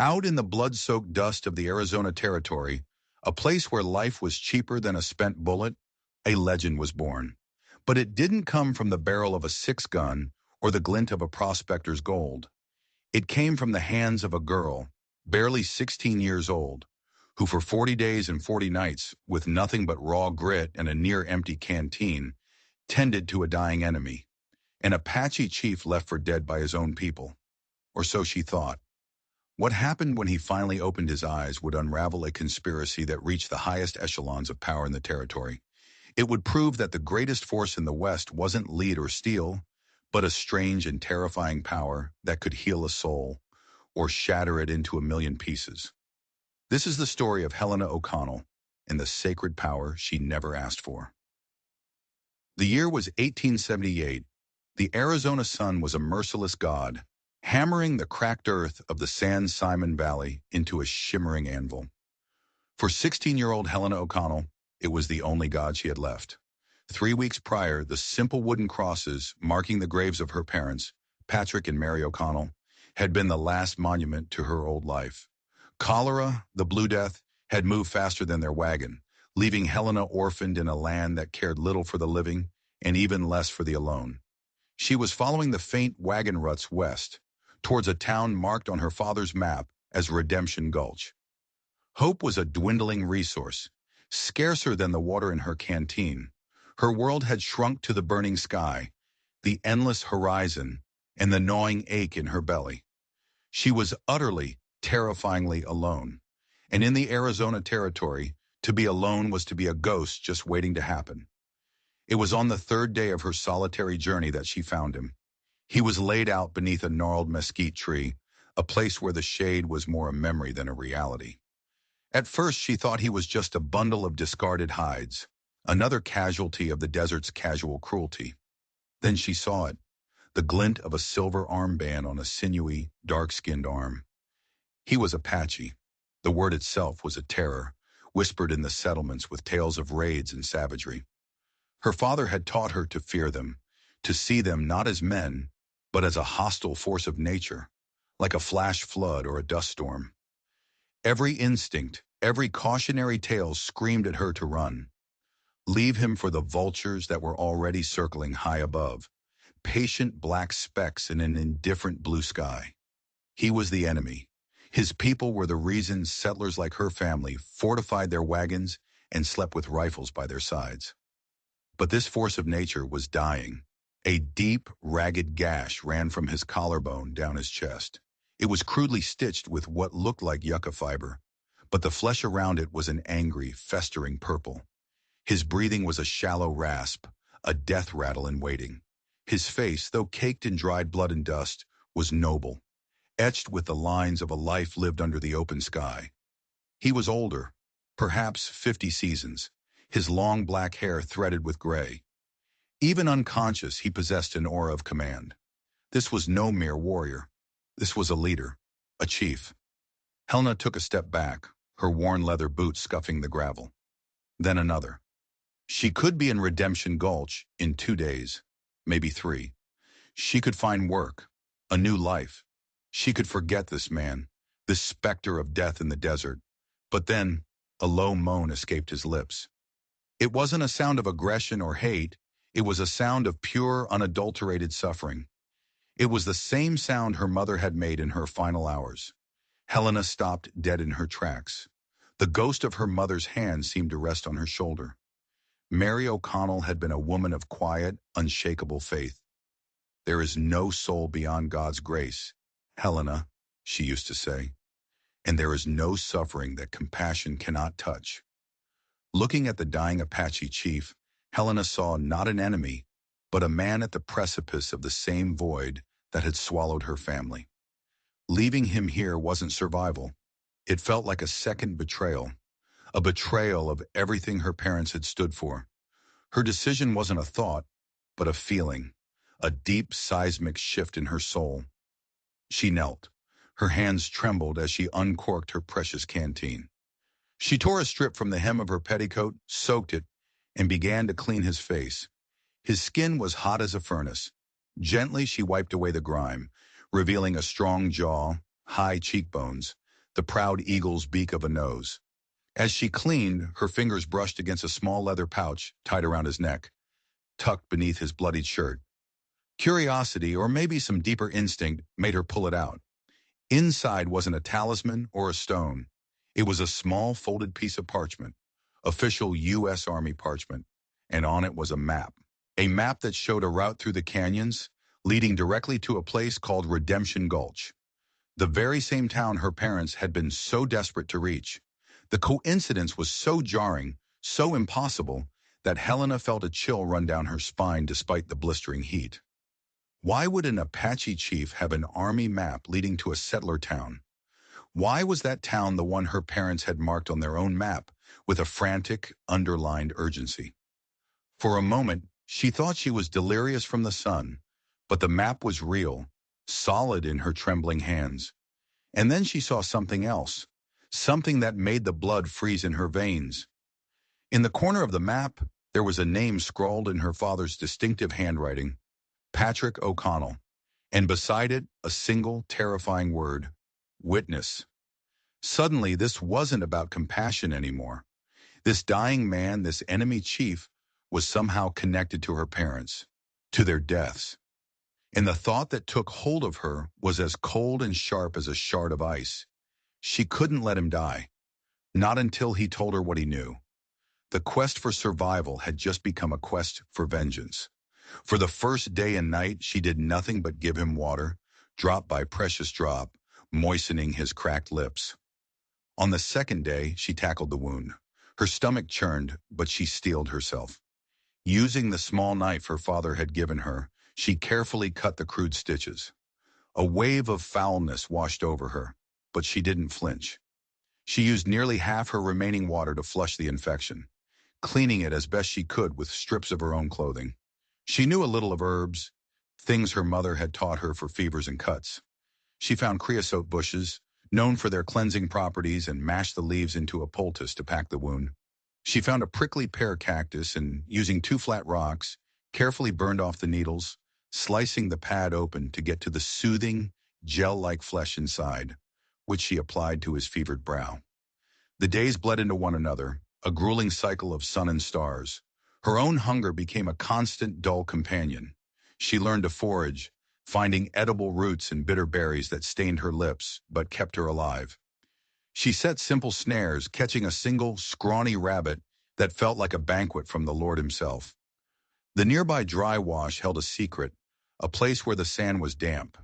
Out in the blood-soaked dust of the Arizona Territory, a place where life was cheaper than a spent bullet, a legend was born. But it didn't come from the barrel of a six-gun or the glint of a prospector's gold. It came from the hands of a girl, barely 16 years old, who for 40 days and 40 nights, with nothing but raw grit and a near-empty canteen, tended to a dying enemy, an Apache chief left for dead by his own people. Or so she thought. What happened when he finally opened his eyes would unravel a conspiracy that reached the highest echelons of power in the territory. It would prove that the greatest force in the West wasn't lead or steel, but a strange and terrifying power that could heal a soul or shatter it into a million pieces. This is the story of Helena O'Connell and the sacred power she never asked for. The year was 1878. The Arizona sun was a merciless god, hammering the cracked earth of the San Simon Valley into a shimmering anvil. For 16-year-old Helena O'Connell, it was the only god she had left. 3 weeks prior, the simple wooden crosses marking the graves of her parents, Patrick and Mary O'Connell, had been the last monument to her old life. Cholera, the Blue Death, had moved faster than their wagon, leaving Helena orphaned in a land that cared little for the living and even less for the alone. She was following the faint wagon ruts west, towards a town marked on her father's map as Redemption Gulch. Hope was a dwindling resource, scarcer than the water in her canteen. Her world had shrunk to the burning sky, the endless horizon, and the gnawing ache in her belly. She was utterly, terrifyingly alone. And in the Arizona Territory, to be alone was to be a ghost just waiting to happen. It was on the third day of her solitary journey that she found him. He was laid out beneath a gnarled mesquite tree, a place where the shade was more a memory than a reality. At first, she thought he was just a bundle of discarded hides, another casualty of the desert's casual cruelty. Then she saw it, the glint of a silver armband on a sinewy, dark-skinned arm. He was Apache. The word itself was a terror, whispered in the settlements with tales of raids and savagery. Her father had taught her to fear them, to see them not as men, but as a hostile force of nature, like a flash flood or a dust storm. Every instinct, every cautionary tale screamed at her to run. Leave him for the vultures that were already circling high above, patient black specks in an indifferent blue sky. He was the enemy. His people were the reason settlers like her family fortified their wagons and slept with rifles by their sides. But this force of nature was dying. A deep, ragged gash ran from his collarbone down his chest. It was crudely stitched with what looked like yucca fiber, but the flesh around it was an angry, festering purple. His breathing was a shallow rasp, a death rattle in waiting. His face, though caked in dried blood and dust, was noble, etched with the lines of a life lived under the open sky. He was older, perhaps 50 seasons, his long black hair threaded with gray. Even unconscious, he possessed an aura of command. This was no mere warrior. This was a leader, a chief. Helena took a step back, her worn leather boots scuffing the gravel. Then another. She could be in Redemption Gulch in 2 days, maybe 3. She could find work, a new life. She could forget this man, this specter of death in the desert. But then, a low moan escaped his lips. It wasn't a sound of aggression or hate. It was a sound of pure, unadulterated suffering. It was the same sound her mother had made in her final hours. Helena stopped dead in her tracks. The ghost of her mother's hand seemed to rest on her shoulder. Mary O'Connell had been a woman of quiet, unshakable faith. "There is no soul beyond God's grace, Helena," she used to say, "and there is no suffering that compassion cannot touch." Looking at the dying Apache chief, Helena saw not an enemy, but a man at the precipice of the same void that had swallowed her family. Leaving him here wasn't survival. It felt like a second betrayal, a betrayal of everything her parents had stood for. Her decision wasn't a thought, but a feeling, a deep seismic shift in her soul. She knelt. Her hands trembled as she uncorked her precious canteen. She tore a strip from the hem of her petticoat, soaked it, and began to clean his face. His skin was hot as a furnace. Gently she wiped away the grime, revealing a strong jaw, high cheekbones, the proud eagle's beak of a nose. As she cleaned, her fingers brushed against a small leather pouch tied around his neck, tucked beneath his bloodied shirt. Curiosity, or maybe some deeper instinct, made her pull it out. Inside wasn't a talisman or a stone. It was a small folded piece of parchment, official U.S. Army parchment, and on it was a map. A map that showed a route through the canyons, leading directly to a place called Redemption Gulch, the very same town her parents had been so desperate to reach. The coincidence was so jarring, so impossible, that Helena felt a chill run down her spine despite the blistering heat. Why would an Apache chief have an army map leading to a settler town? Why was that town the one her parents had marked on their own map with a frantic, underlined urgency? For a moment, she thought she was delirious from the sun, but the map was real, solid in her trembling hands. And then she saw something else, something that made the blood freeze in her veins. In the corner of the map, there was a name scrawled in her father's distinctive handwriting, Patrick O'Connell, and beside it, a single terrifying word, witness. Suddenly, this wasn't about compassion anymore. This dying man, this enemy chief, was somehow connected to her parents, to their deaths. And the thought that took hold of her was as cold and sharp as a shard of ice. She couldn't let him die, not until he told her what he knew. The quest for survival had just become a quest for vengeance. For the first day and night, she did nothing but give him water, drop by precious drop, moistening his cracked lips. On the second day, she tackled the wound. Her stomach churned, but she steeled herself. Using the small knife her father had given her, she carefully cut the crude stitches. A wave of foulness washed over her, but she didn't flinch. She used nearly half her remaining water to flush the infection, cleaning it as best she could with strips of her own clothing. She knew a little of herbs, things her mother had taught her for fevers and cuts. She found creosote bushes, known for their cleansing properties, and mashed the leaves into a poultice to pack the wound. She found a prickly pear cactus and, using 2 flat rocks, carefully burned off the needles, slicing the pad open to get to the soothing, gel-like flesh inside, which she applied to his fevered brow. The days bled into one another, a grueling cycle of sun and stars. Her own hunger became a constant, dull companion. She learned to forage, finding edible roots and bitter berries that stained her lips but kept her alive. She set simple snares, catching a single, scrawny rabbit that felt like a banquet from the Lord himself. The nearby dry wash held a secret, a place where the sand was damp.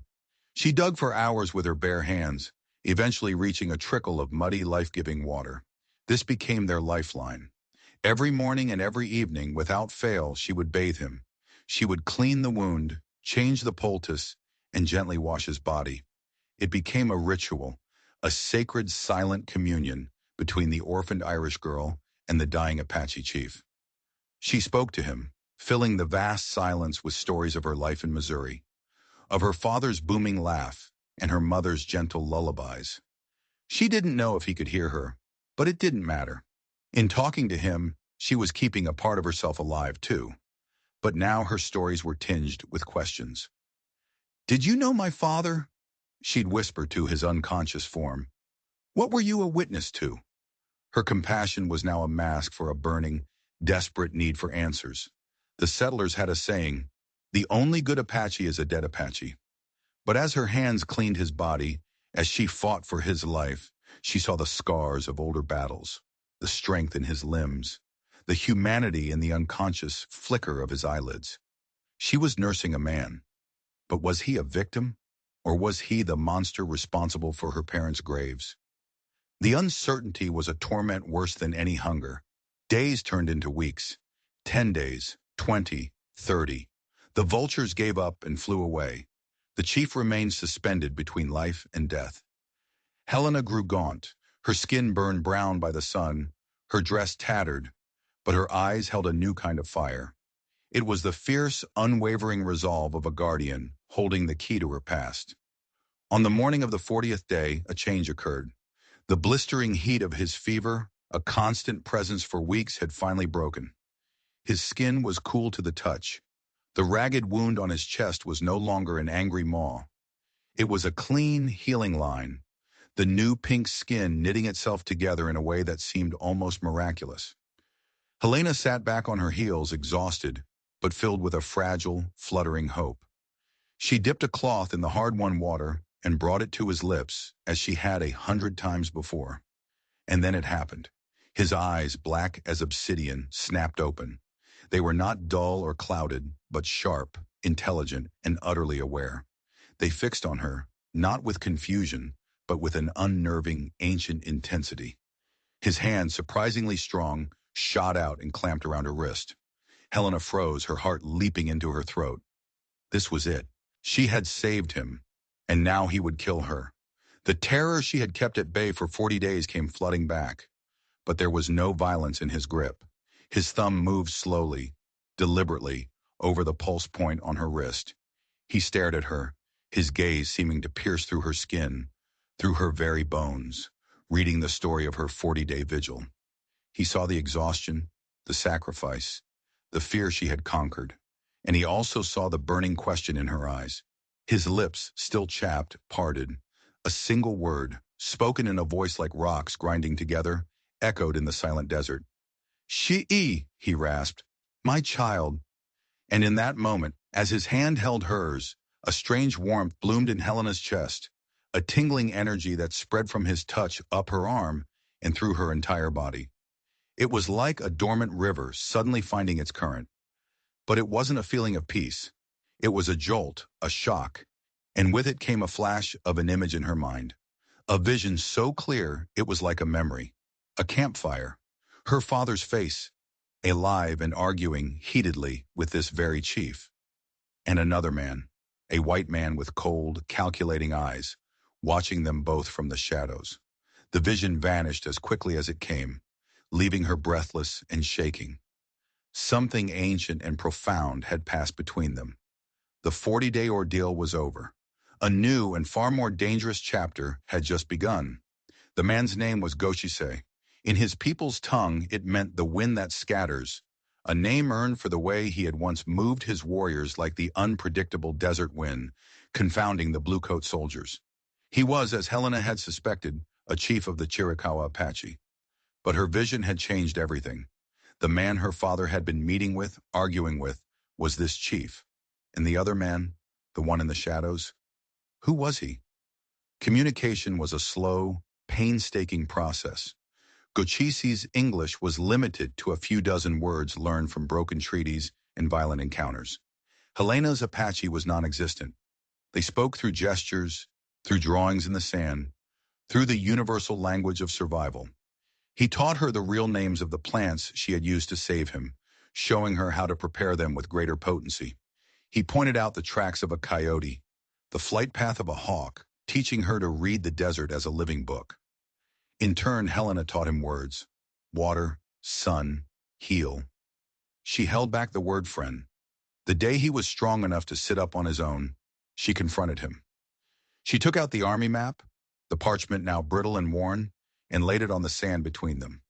She dug for hours with her bare hands, eventually reaching a trickle of muddy, life-giving water. This became their lifeline. Every morning and every evening, without fail, she would bathe him. She would clean the wound, change the poultice, and gently wash his body. It became a ritual, a sacred silent communion between the orphaned Irish girl and the dying Apache chief. She spoke to him, filling the vast silence with stories of her life in Missouri, of her father's booming laugh and her mother's gentle lullabies. She didn't know if he could hear her, but it didn't matter. In talking to him, she was keeping a part of herself alive too. But now her stories were tinged with questions. "Did you know my father?" she'd whisper to his unconscious form. "What were you a witness to?" Her compassion was now a mask for a burning, desperate need for answers. The settlers had a saying, "The only good Apache is a dead Apache." But as her hands cleaned his body, as she fought for his life, she saw the scars of older battles, the strength in his limbs, the humanity in the unconscious flicker of his eyelids. She was nursing a man. But was he a victim? Or was he the monster responsible for her parents' graves? The uncertainty was a torment worse than any hunger. Days turned into weeks. 10 days, 20, 30. The vultures gave up and flew away. The chief remained suspended between life and death. Helena grew gaunt, her skin burned brown by the sun, her dress tattered, but her eyes held a new kind of fire. It was the fierce, unwavering resolve of a guardian holding the key to her past. On the morning of the 40th day, a change occurred. The blistering heat of his fever, a constant presence for weeks, had finally broken. His skin was cool to the touch. The ragged wound on his chest was no longer an angry maw. It was a clean, healing line. the new pink skin knitting itself together in a way that seemed almost miraculous. Helena sat back on her heels, exhausted, but filled with a fragile, fluttering hope. She dipped a cloth in the hard-won water and brought it to his lips as she had 100 times before. And then it happened. His eyes, black as obsidian, snapped open. They were not dull or clouded, but sharp, intelligent, and utterly aware. They fixed on her, not with confusion, but with an unnerving, ancient intensity. His hand, surprisingly strong, shot out and clamped around her wrist. Helena froze, her heart leaping into her throat. This was it. She had saved him, and now he would kill her. The terror she had kept at bay for 40 days came flooding back, but there was no violence in his grip. His thumb moved slowly, deliberately, over the pulse point on her wrist. He stared at her, his gaze seeming to pierce through her skin, through her very bones, reading the story of her 40-day vigil. He saw the exhaustion, the sacrifice, the fear she had conquered, and he also saw the burning question in her eyes. His lips, still chapped, parted. A single word, spoken in a voice like rocks grinding together, echoed in the silent desert. "She," he rasped, "my child." And in that moment, as his hand held hers, a strange warmth bloomed in Helena's chest, a tingling energy that spread from his touch up her arm and through her entire body. It was like a dormant river suddenly finding its current. But it wasn't a feeling of peace. It was a jolt, a shock, and with it came a flash of an image in her mind. A vision so clear it was like a memory. A campfire. Her father's face, alive and arguing heatedly with this very chief. And another man, a white man with cold, calculating eyes, watching them both from the shadows. The vision vanished as quickly as it came, leaving her breathless and shaking. Something ancient and profound had passed between them. The 40-day ordeal was over. A new and far more dangerous chapter had just begun. The man's name was Gochise. In his people's tongue, it meant the wind that scatters, a name earned for the way he had once moved his warriors like the unpredictable desert wind, confounding the blue-coat soldiers. He was, as Helena had suspected, a chief of the Chiricahua Apache. But her vision had changed everything. The man her father had been meeting with, arguing with, was this chief. And the other man, the one in the shadows, who was he? Communication was a slow, painstaking process. Gochise's English was limited to a few dozen words learned from broken treaties and violent encounters. Helena's Apache was non-existent. They spoke through gestures, through drawings in the sand, through the universal language of survival. He taught her the real names of the plants she had used to save him, showing her how to prepare them with greater potency. He pointed out the tracks of a coyote, the flight path of a hawk, teaching her to read the desert as a living book. In turn, Helena taught him words: water, sun, heal. She held back the word friend. The day he was strong enough to sit up on his own, she confronted him. She took out the army map, the parchment now brittle and worn, and laid it on the sand between them.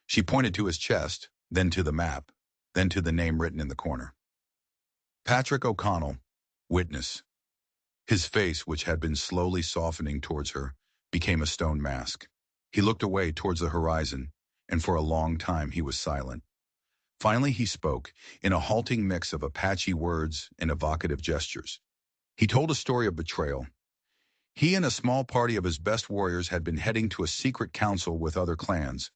She pointed to his chest, then to the map, then to the name written in the corner. Patrick O'Connell, witness. His face, which had been slowly softening towards her, became a stone mask. He looked away towards the horizon, and for a long time he was silent. Finally he spoke, in a halting mix of Apache words and evocative gestures. He told a story of betrayal. He and a small party of his best warriors had been heading to a secret council with other clans,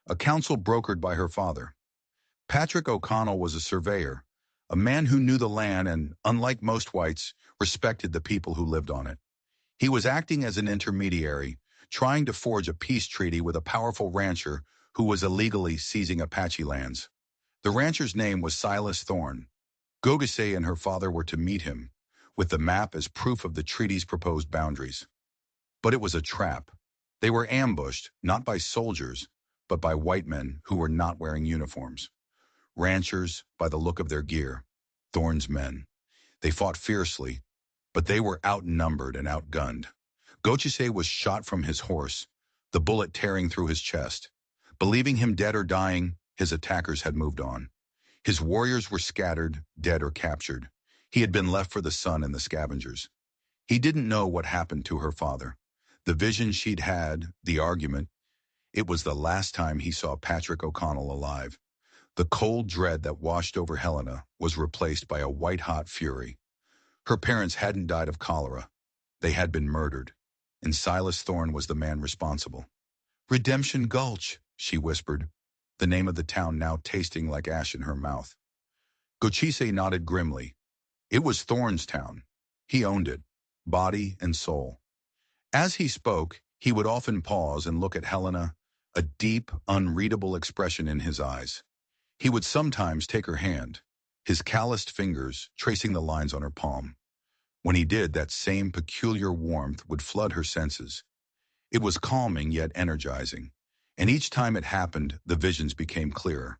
a council brokered by her father. Patrick O'Connell was a surveyor, a man who knew the land and, unlike most whites, respected the people who lived on it. He was acting as an intermediary, trying to forge a peace treaty with a powerful rancher who was illegally seizing Apache lands. The rancher's name was Silas Thorne. Gogase and her father were to meet him, with the map as proof of the treaty's proposed boundaries. But it was a trap. They were ambushed, not by soldiers, but by white men who were not wearing uniforms. Ranchers, by the look of their gear. Thorne's men. They fought fiercely, but they were outnumbered and outgunned. Gochise was shot from his horse, the bullet tearing through his chest. Believing him dead or dying, his attackers had moved on. His warriors were scattered, dead or captured. He had been left for the sun and the scavengers. He didn't know what happened to her father. The vision she'd had, the argument, it was the last time he saw Patrick O'Connell alive. The cold dread that washed over Helena was replaced by a white-hot fury. Her parents hadn't died of cholera. They had been murdered, and Silas Thorne was the man responsible. Redemption Gulch, she whispered, the name of the town now tasting like ash in her mouth. Gochise nodded grimly. It was Thorne's town. He owned it, body and soul. As he spoke, he would often pause and look at Helena, a deep, unreadable expression in his eyes. He would sometimes take her hand, his calloused fingers tracing the lines on her palm. When he did, that same peculiar warmth would flood her senses. It was calming yet energizing, and each time it happened, the visions became clearer.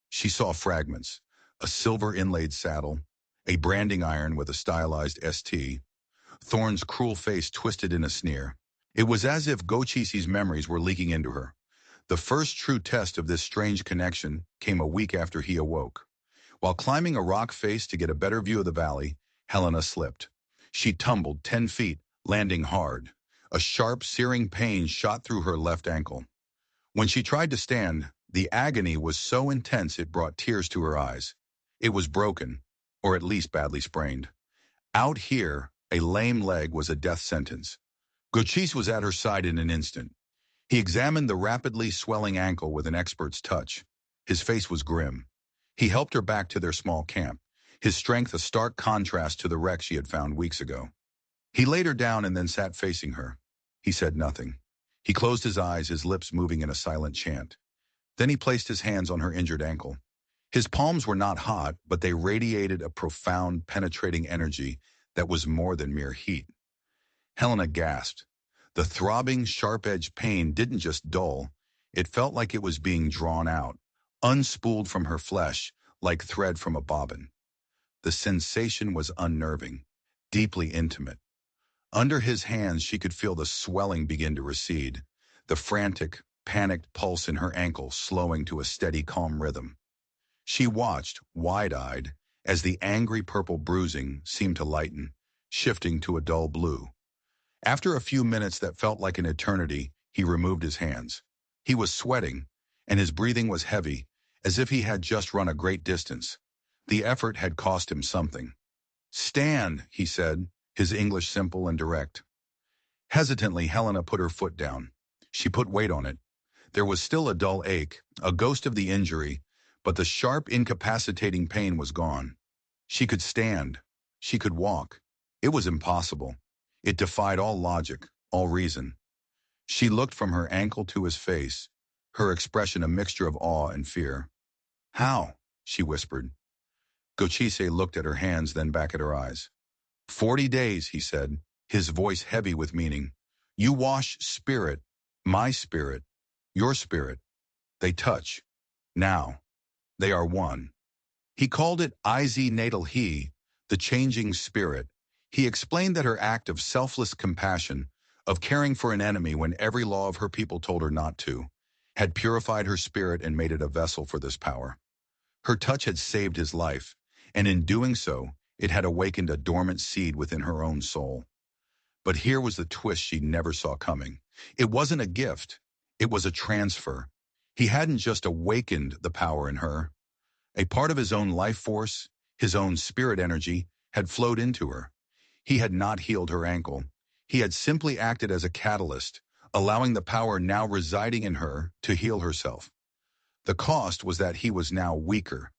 She saw fragments, a silver inlaid saddle, a branding iron with a stylized ST, Thorne's cruel face twisted in a sneer. It was as if Gochise's memories were leaking into her. The first true test of this strange connection came a week after he awoke. While climbing a rock face to get a better view of the valley, Helena slipped. She tumbled 10 feet, landing hard. A sharp, searing pain shot through her left ankle. When she tried to stand, the agony was so intense it brought tears to her eyes. It was broken, or at least badly sprained. Out here, a lame leg was a death sentence. Gochise was at her side in an instant. He examined the rapidly swelling ankle with an expert's touch. His face was grim. He helped her back to their small camp, his strength a stark contrast to the wreck she had found weeks ago. He laid her down and then sat facing her. He said nothing. He closed his eyes, his lips moving in a silent chant. Then he placed his hands on her injured ankle. His palms were not hot, but they radiated a profound, penetrating energy that was more than mere heat. Helena gasped. The throbbing, sharp-edged pain didn't just dull. It felt like it was being drawn out, unspooled from her flesh, like thread from a bobbin. The sensation was unnerving, deeply intimate. Under his hands, she could feel the swelling begin to recede, the frantic, panicked pulse in her ankle slowing to a steady, calm rhythm. She watched, wide-eyed, as the angry purple bruising seemed to lighten, shifting to a dull blue. After a few minutes that felt like an eternity, he removed his hands. He was sweating, and his breathing was heavy, as if he had just run a great distance. The effort had cost him something. "Stand," he said, his English simple and direct. Hesitantly, Helena put her foot down. She put weight on it. There was still a dull ache, a ghost of the injury, but the sharp, incapacitating pain was gone. She could stand. She could walk. It was impossible. It defied all logic, all reason. She looked from her ankle to his face, her expression a mixture of awe and fear. "How?" she whispered. Gochise looked at her hands, then back at her eyes. 40 days, he said, his voice heavy with meaning. You wash spirit, my spirit, your spirit. They touch. Now. They are one. He called it Iz Natal He, the changing spirit. He explained that her act of selfless compassion, of caring for an enemy when every law of her people told her not to, had purified her spirit and made it a vessel for this power. Her touch had saved his life, and in doing so, it had awakened a dormant seed within her own soul. But here was the twist she never saw coming. It wasn't a gift. It was a transfer. He hadn't just awakened the power in her. A part of his own life force, his own spirit energy, had flowed into her. He had not healed her ankle. He had simply acted as a catalyst, allowing the power now residing in her to heal herself. The cost was that he was now weaker.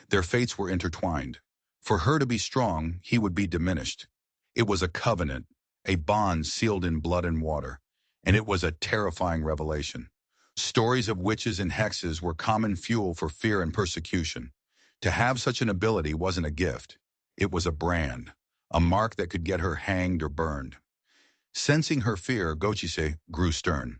Their fates were intertwined. For her to be strong, he would be diminished. It was a covenant, a bond sealed in blood and water, and it was a terrifying revelation. Stories of witches and hexes were common fuel for fear and persecution. To have such an ability wasn't a gift. It was a brand, a mark that could get her hanged or burned. Sensing her fear, Gochise grew stern.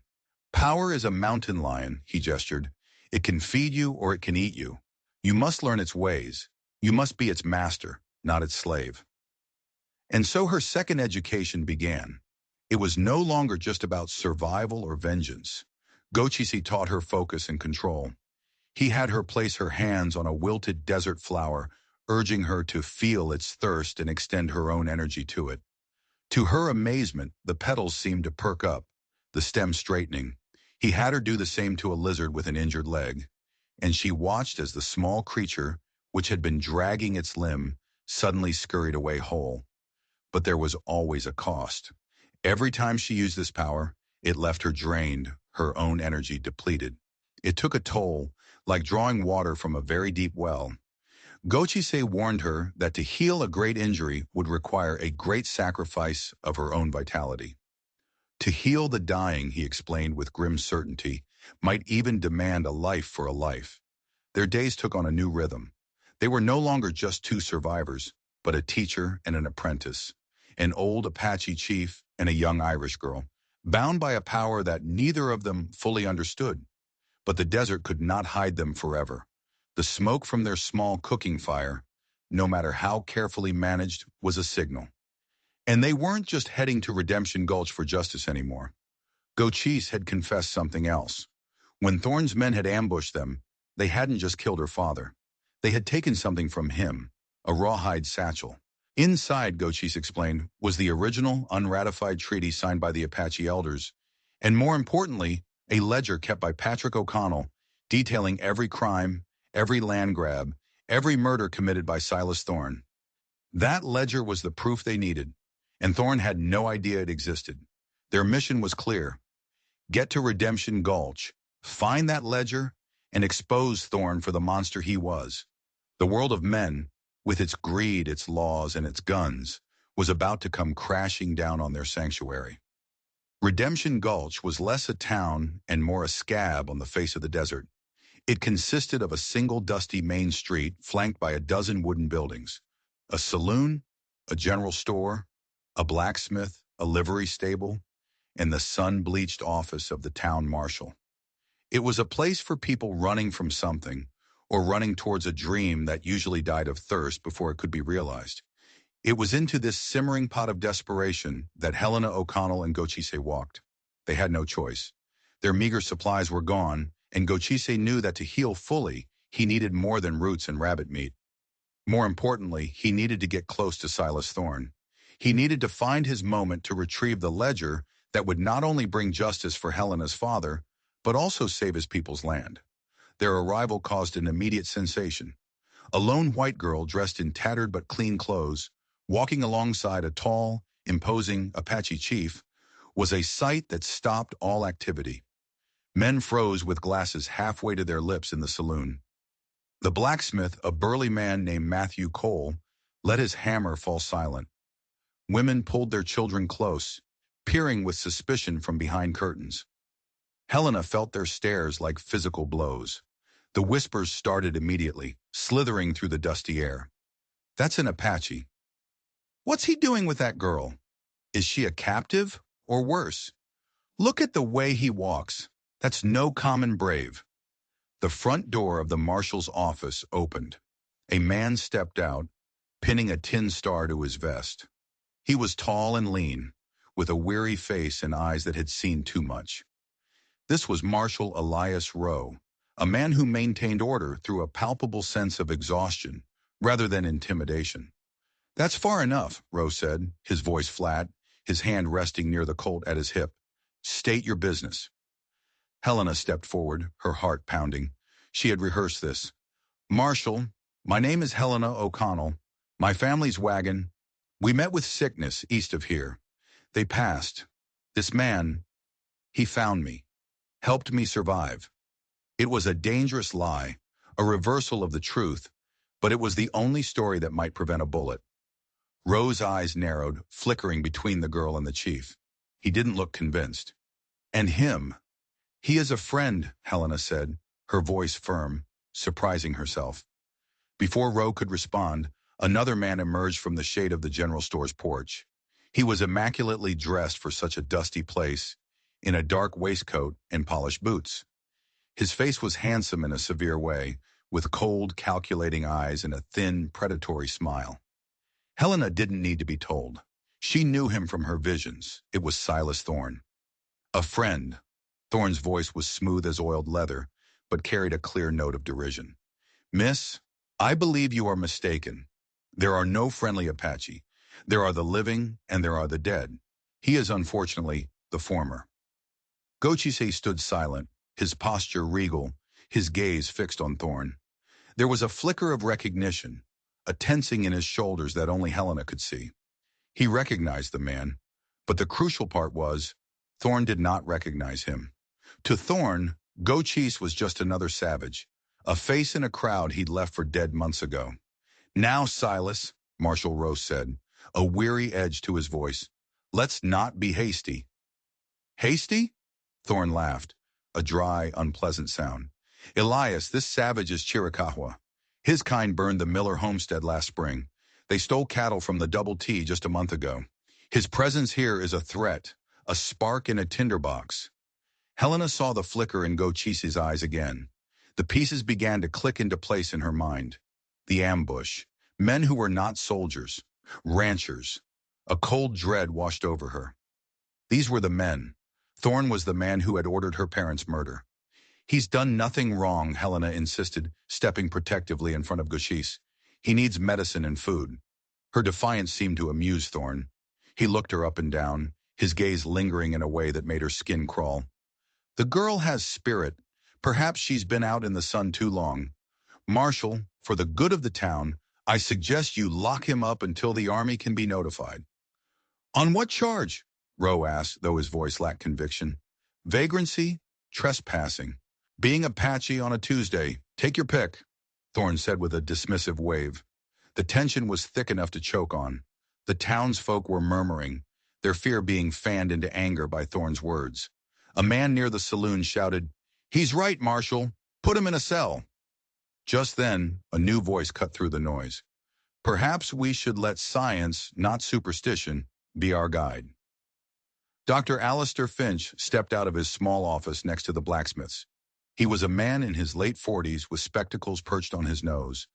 Power is a mountain lion, he gestured. It can feed you or it can eat you. You must learn its ways. You must be its master, not its slave. And so her second education began. It was no longer just about survival or vengeance. Gochise taught her focus and control. He had her place her hands on a wilted desert flower, urging her to feel its thirst and extend her own energy to it. To her amazement, the petals seemed to perk up, the stem straightening. He had her do the same to a lizard with an injured leg, and she watched as the small creature, which had been dragging its limb, suddenly scurried away whole. But there was always a cost. Every time she used this power, it left her drained, her own energy depleted. It took a toll, like drawing water from a very deep well. Gochise warned her that to heal a great injury would require a great sacrifice of her own vitality. To heal the dying, he explained with grim certainty, might even demand a life for a life. Their days took on a new rhythm. They were no longer just two survivors, but a teacher and an apprentice, an old Apache chief and a young Irish girl, bound by a power that neither of them fully understood. But the desert could not hide them forever. The smoke from their small cooking fire, no matter how carefully managed, was a signal. And they weren't just heading to Redemption Gulch for justice anymore. Gochise had confessed something else. When Thorne's men had ambushed them, they hadn't just killed her father. They had taken something from him, a rawhide satchel. Inside, Gochise explained, was the original, unratified treaty signed by the Apache elders, and more importantly, a ledger kept by Patrick O'Connell, detailing every crime, every land grab, every murder committed by Silas Thorne. That ledger was the proof they needed, and Thorne had no idea it existed. Their mission was clear. Get to Redemption Gulch, find that ledger, and expose Thorne for the monster he was. The world of men, with its greed, its laws, and its guns, was about to come crashing down on their sanctuary. Redemption Gulch was less a town and more a scab on the face of the desert. It consisted of a single dusty main street flanked by a dozen wooden buildings. A saloon, a general store, a blacksmith, a livery stable, and the sun-bleached office of the town marshal. It was a place for people running from something, or running towards a dream that usually died of thirst before it could be realized. It was into this simmering pot of desperation that Helena O'Connell and Gochise walked. They had no choice. Their meager supplies were gone, and Gochise knew that to heal fully, he needed more than roots and rabbit meat. More importantly, he needed to get close to Silas Thorne. He needed to find his moment to retrieve the ledger that would not only bring justice for Helena's father, but also save his people's land. Their arrival caused an immediate sensation. A lone white girl dressed in tattered but clean clothes, walking alongside a tall, imposing Apache chief, was a sight that stopped all activity. Men froze with glasses halfway to their lips in the saloon. The blacksmith, a burly man named Matthew Cole, let his hammer fall silent. Women pulled their children close, peering with suspicion from behind curtains. Helena felt their stares like physical blows. The whispers started immediately, slithering through the dusty air. That's an Apache. What's he doing with that girl? Is she a captive, or worse? Look at the way he walks. That's no common brave. The front door of the marshal's office opened. A man stepped out, pinning a tin star to his vest. He was tall and lean, with a weary face and eyes that had seen too much. This was Marshal Elias Rowe, a man who maintained order through a palpable sense of exhaustion rather than intimidation. That's far enough, Rowe said, his voice flat, his hand resting near the Colt at his hip. State your business. Helena stepped forward, her heart pounding. She had rehearsed this. Marshal, my name is Helena O'Connell. My family's wagon. We met with sickness east of here. They passed. This man, he found me, helped me survive. It was a dangerous lie, a reversal of the truth, but it was the only story that might prevent a bullet. Rowe's eyes narrowed, flickering between the girl and the chief. He didn't look convinced. And him? He is a friend, Helena said, her voice firm, surprising herself. Before Rowe could respond, another man emerged from the shade of the general store's porch. He was immaculately dressed for such a dusty place, in a dark waistcoat and polished boots. His face was handsome in a severe way, with cold, calculating eyes and a thin, predatory smile. Helena didn't need to be told. She knew him from her visions. It was Silas Thorne. A friend. Thorne's voice was smooth as oiled leather, but carried a clear note of derision. Miss, I believe you are mistaken. There are no friendly Apache. There are the living and there are the dead. He is unfortunately the former. Gochise stood silent, his posture regal, his gaze fixed on Thorn. There was a flicker of recognition, a tensing in his shoulders that only Helena could see. He recognized the man, but the crucial part was, Thorn did not recognize him. To Thorn, Gochise was just another savage, a face in a crowd he'd left for dead months ago. Now, Silas, Marshal Rose said, a weary edge to his voice, let's not be hasty. Hasty? Thorn laughed, a dry, unpleasant sound. Elias, this savage is Chiricahua. His kind burned the Miller homestead last spring. They stole cattle from the Double T just a month ago. His presence here is a threat, a spark in a tinderbox. Helena saw the flicker in Gochise's eyes again. The pieces began to click into place in her mind. The ambush. Men who were not soldiers. Ranchers. A cold dread washed over her. These were the men. Thorn was the man who had ordered her parents' murder. He's done nothing wrong, Helena insisted, stepping protectively in front of Gochise. He needs medicine and food. Her defiance seemed to amuse Thorn. He looked her up and down, his gaze lingering in a way that made her skin crawl. The girl has spirit. Perhaps she's been out in the sun too long. Marshal, for the good of the town, I suggest you lock him up until the army can be notified. On what charge? Rowe asked, though his voice lacked conviction. Vagrancy, trespassing. Being Apache on a Tuesday, take your pick, Thorn said with a dismissive wave. The tension was thick enough to choke on. The townsfolk were murmuring, their fear being fanned into anger by Thorn's words. A man near the saloon shouted, He's right, Marshal. Put him in a cell. Just then, a new voice cut through the noise. Perhaps we should let science, not superstition, be our guide. Dr. Alistair Finch stepped out of his small office next to the blacksmith's. He was a man in his late 40s with spectacles perched on his nose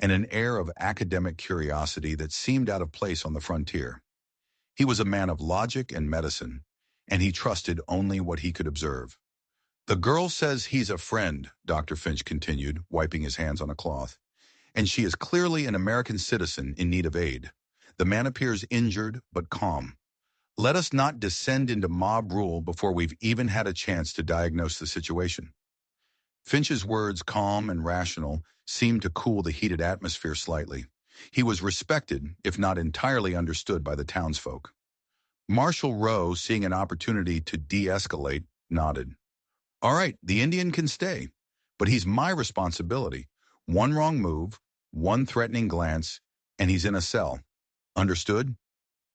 and an air of academic curiosity that seemed out of place on the frontier. He was a man of logic and medicine, and he trusted only what he could observe. The girl says he's a friend, Dr. Finch continued, wiping his hands on a cloth, and she is clearly an American citizen in need of aid. The man appears injured but calm. Let us not descend into mob rule before we've even had a chance to diagnose the situation. Finch's words, calm and rational, seemed to cool the heated atmosphere slightly. He was respected, if not entirely understood by the townsfolk. Marshal Rowe, seeing an opportunity to de-escalate, nodded. All right, the Indian can stay, but he's my responsibility. One wrong move, one threatening glance, and he's in a cell. Understood?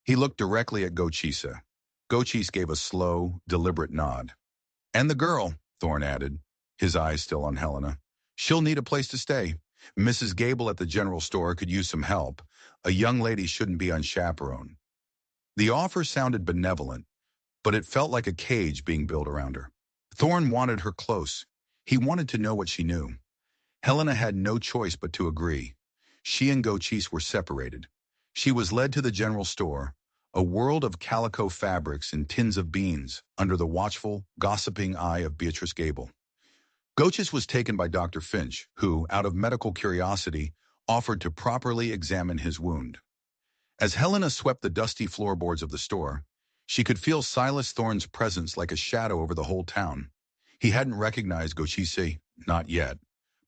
He looked directly at Gochise. Gochise gave a slow, deliberate nod. And the girl, Thorn added, his eyes still on Helena. She'll need a place to stay. Mrs. Gable at the general store could use some help. A young lady shouldn't be unchaperoned. The offer sounded benevolent, but it felt like a cage being built around her. Thorn wanted her close. He wanted to know what she knew. Helena had no choice but to agree. She and Gochise were separated. She was led to the general store, a world of calico fabrics and tins of beans, under the watchful, gossiping eye of Beatrice Gable. Gochise was taken by Dr. Finch, who, out of medical curiosity, offered to properly examine his wound. As Helena swept the dusty floorboards of the store, she could feel Silas Thorn's presence like a shadow over the whole town. He hadn't recognized Gochise, not yet,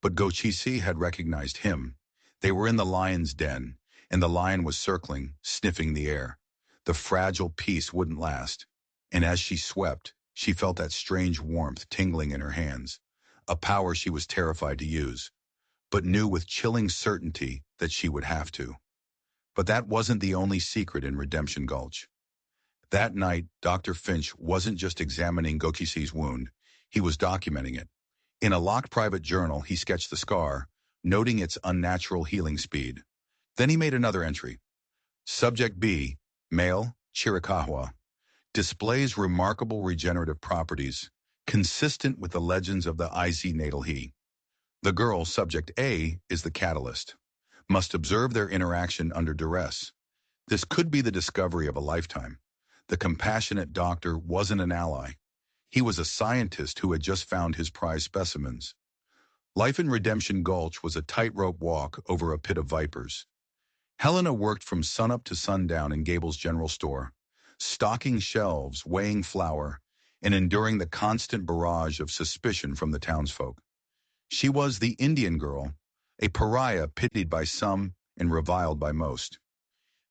but Gochise had recognized him. They were in the lion's den, and the lion was circling, sniffing the air. The fragile peace wouldn't last, and as she swept, she felt that strange warmth tingling in her hands, a power she was terrified to use, but knew with chilling certainty that she would have to. But that wasn't the only secret in Redemption Gulch. That night, Dr. Finch wasn't just examining Gochise's wound, he was documenting it. In a locked private journal, he sketched the scar, noting its unnatural healing speed. Then he made another entry. Subject B, male, Chiricahua, displays remarkable regenerative properties, consistent with the legends of the IZ natal he. The girl, subject A, is the catalyst. Must observe their interaction under duress. This could be the discovery of a lifetime. The compassionate doctor wasn't an ally. He was a scientist who had just found his prize specimens. Life in Redemption Gulch was a tightrope walk over a pit of vipers. Helena worked from sunup to sundown in Gable's general store, stocking shelves, weighing flour, and enduring the constant barrage of suspicion from the townsfolk. She was the Indian girl, a pariah pitied by some and reviled by most.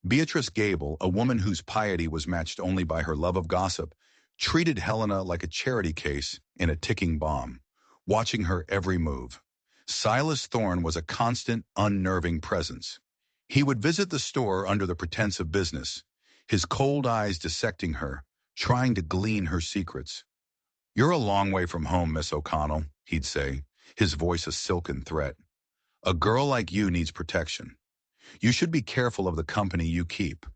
Beatrice Gable, a woman whose piety was matched only by her love of gossip, treated Helena like a charity case in a ticking bomb, watching her every move. Silas Thorne was a constant, unnerving presence. He would visit the store under the pretense of business, his cold eyes dissecting her, trying to glean her secrets. "You're a long way from home, Miss O'Connell," he'd say, his voice a silken threat. "A girl like you needs protection. You should be careful of the company you keep."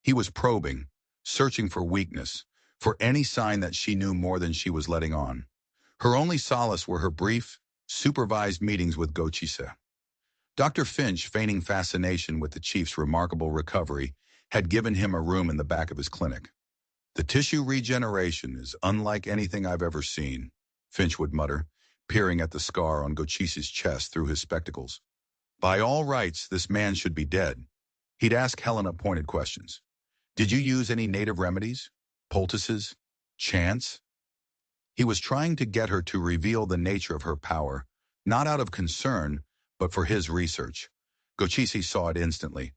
He was probing, searching for weakness, for any sign that she knew more than she was letting on. Her only solace were her brief, supervised meetings with Gochise. Dr. Finch, feigning fascination with the chief's remarkable recovery, had given him a room in the back of his clinic. "The tissue regeneration is unlike anything I've ever seen," Finch would mutter, peering at the scar on Gochise's chest through his spectacles. "By all rights, this man should be dead." He'd ask Helena pointed questions. "Did you use any native remedies? Poultices? Chants?" He was trying to get her to reveal the nature of her power, not out of concern, but for his research. Gochise saw it instantly.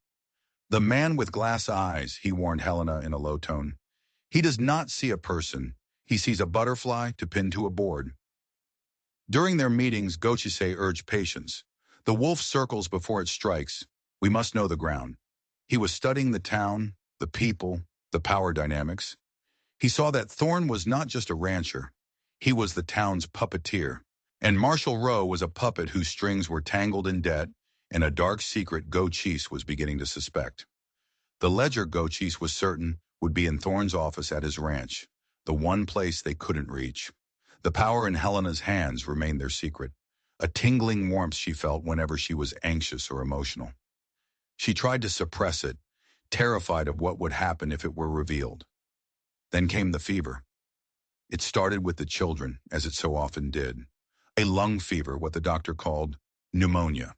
"The man with glass eyes," he warned Helena in a low tone. "He does not see a person. He sees a butterfly to pin to a board." During their meetings, Gochise urged patience. "The wolf circles before it strikes. We must know the ground." He was studying the town, the people, the power dynamics. He saw that Thorne was not just a rancher. He was the town's puppeteer. And Marshall Rowe was a puppet whose strings were tangled in debt and a dark secret Gochise was beginning to suspect. The ledger, Gochise was certain, would be in Thorne's office at his ranch, the one place they couldn't reach. The power in Helena's hands remained their secret, a tingling warmth she felt whenever she was anxious or emotional. She tried to suppress it, terrified of what would happen if it were revealed. Then came the fever. It started with the children, as it so often did. A lung fever, what the doctor called pneumonia.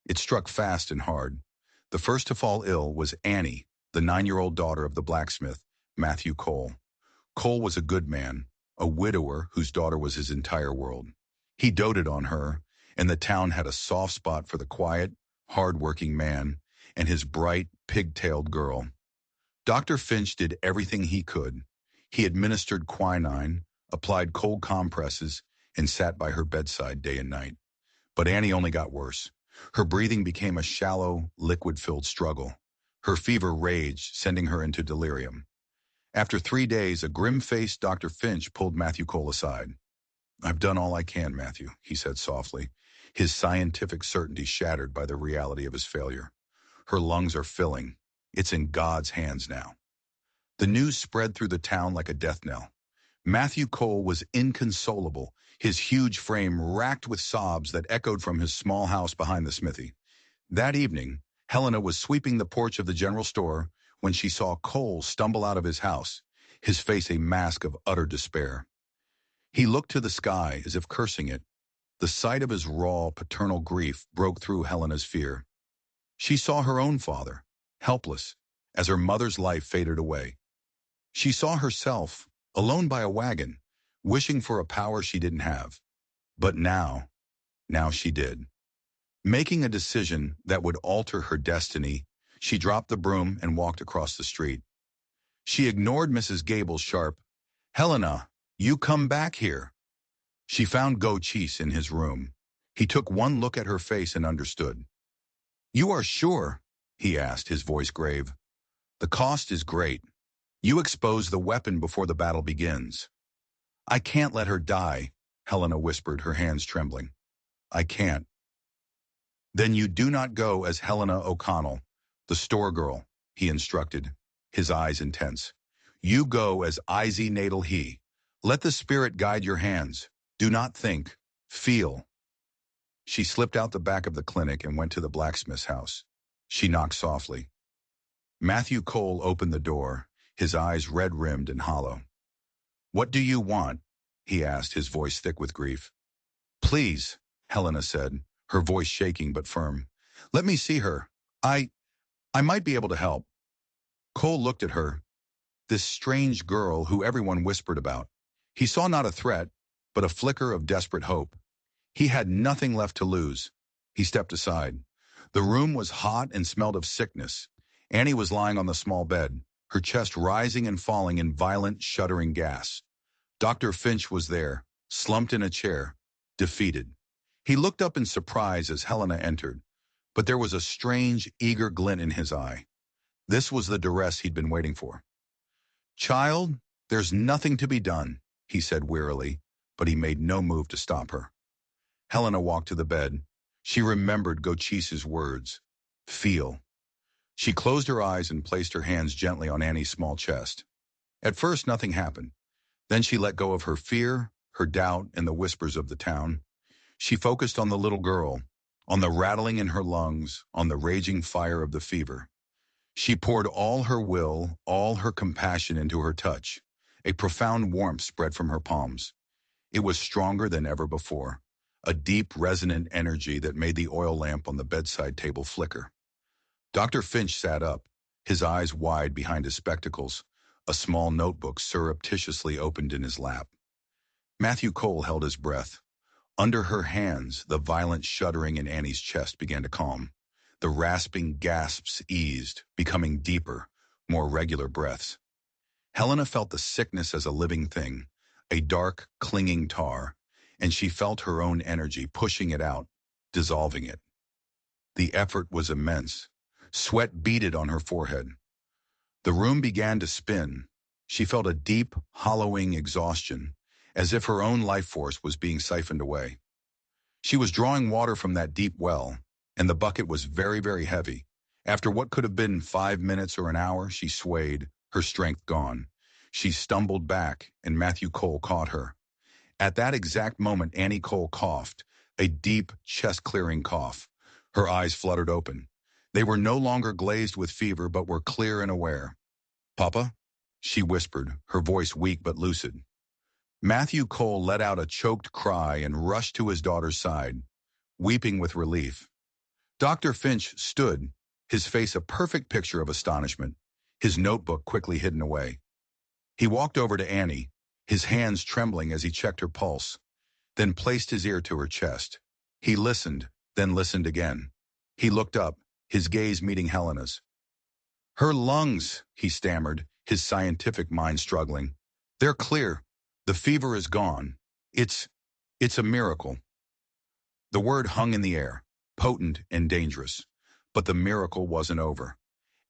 It struck fast and hard. The first to fall ill was Annie, the 9-year-old daughter of the blacksmith, Matthew Cole. Cole was a good man, a widower whose daughter was his entire world. He doted on her, and the town had a soft spot for the quiet, hard-working man and his bright, pig-tailed girl. Dr. Finch did everything he could. He administered quinine, applied cold compresses, and sat by her bedside day and night. But Annie only got worse. Her breathing became a shallow, liquid-filled struggle. Her fever raged, sending her into delirium. After 3 days, a grim-faced Dr. Finch pulled Matthew Cole aside. "I've done all I can, Matthew," he said softly, his scientific certainty shattered by the reality of his failure. "Her lungs are filling. It's in God's hands now." The news spread through the town like a death knell. Matthew Cole was inconsolable, his huge frame racked with sobs that echoed from his small house behind the smithy. That evening, Helena was sweeping the porch of the general store when she saw Cole stumble out of his house, his face a mask of utter despair. He looked to the sky as if cursing it. The sight of his raw, paternal grief broke through Helena's fear. She saw her own father, helpless, as her mother's life faded away. She saw herself, alone by a wagon, wishing for a power she didn't have. But now she did. Making a decision that would alter her destiny, she dropped the broom and walked across the street. She ignored Mrs. Gable's sharp, "Helena, you come back here." She found Gochise in his room. He took one look at her face and understood. "You are sure?" he asked, his voice grave. "The cost is great. You expose the weapon before the battle begins." "I can't let her die," Helena whispered, her hands trembling. "I can't." "Then you do not go as Helena O'Connell, the store girl," he instructed, his eyes intense. "You go as Izzy Natal He. Let the spirit guide your hands. Do not think. Feel." She slipped out the back of the clinic and went to the blacksmith's house. She knocked softly. Matthew Cole opened the door, his eyes red-rimmed and hollow. "What do you want?" he asked, his voice thick with grief. "Please," Helena said, her voice shaking but firm. "Let me see her. I might be able to help." Cole looked at her, this strange girl who everyone whispered about. He saw not a threat, but a flicker of desperate hope. He had nothing left to lose. He stepped aside. The room was hot and smelled of sickness. Annie was lying on the small bed, her chest rising and falling in violent, shuddering gasps. Dr. Finch was there, slumped in a chair, defeated. He looked up in surprise as Helena entered, but there was a strange, eager glint in his eye. This was the duress he'd been waiting for. "Child, there's nothing to be done," he said wearily, but he made no move to stop her. Helena walked to the bed. She remembered Gochise's words. Feel. She closed her eyes and placed her hands gently on Annie's small chest. At first, nothing happened. Then she let go of her fear, her doubt, and the whispers of the town. She focused on the little girl, on the rattling in her lungs, on the raging fire of the fever. She poured all her will, all her compassion into her touch. A profound warmth spread from her palms. It was stronger than ever before, a deep, resonant energy that made the oil lamp on the bedside table flicker. Dr. Finch sat up, his eyes wide behind his spectacles, a small notebook surreptitiously opened in his lap. Matthew Cole held his breath. Under her hands, the violent shuddering in Annie's chest began to calm. The rasping gasps eased, becoming deeper, more regular breaths. Helena felt the sickness as a living thing, a dark, clinging tar, and she felt her own energy pushing it out, dissolving it. The effort was immense. Sweat beaded on her forehead. The room began to spin. She felt a deep, hollowing exhaustion, as if her own life force was being siphoned away. She was drawing water from that deep well, and the bucket was very, very heavy. After what could have been 5 minutes or an hour, she swayed, her strength gone. She stumbled back, and Matthew Cole caught her. At that exact moment, Annie Cole coughed, a deep, chest-clearing cough. Her eyes fluttered open. They were no longer glazed with fever, but were clear and aware. "Papa?" she whispered, her voice weak but lucid. Matthew Cole let out a choked cry and rushed to his daughter's side, weeping with relief. Dr. Finch stood, his face a perfect picture of astonishment, his notebook quickly hidden away. He walked over to Annie, his hands trembling as he checked her pulse, then placed his ear to her chest. He listened, then listened again. He looked up, his gaze meeting Helena's. "Her lungs," he stammered, his scientific mind struggling. "They're clear. The fever is gone. It's a miracle." The word hung in the air, potent and dangerous. But the miracle wasn't over.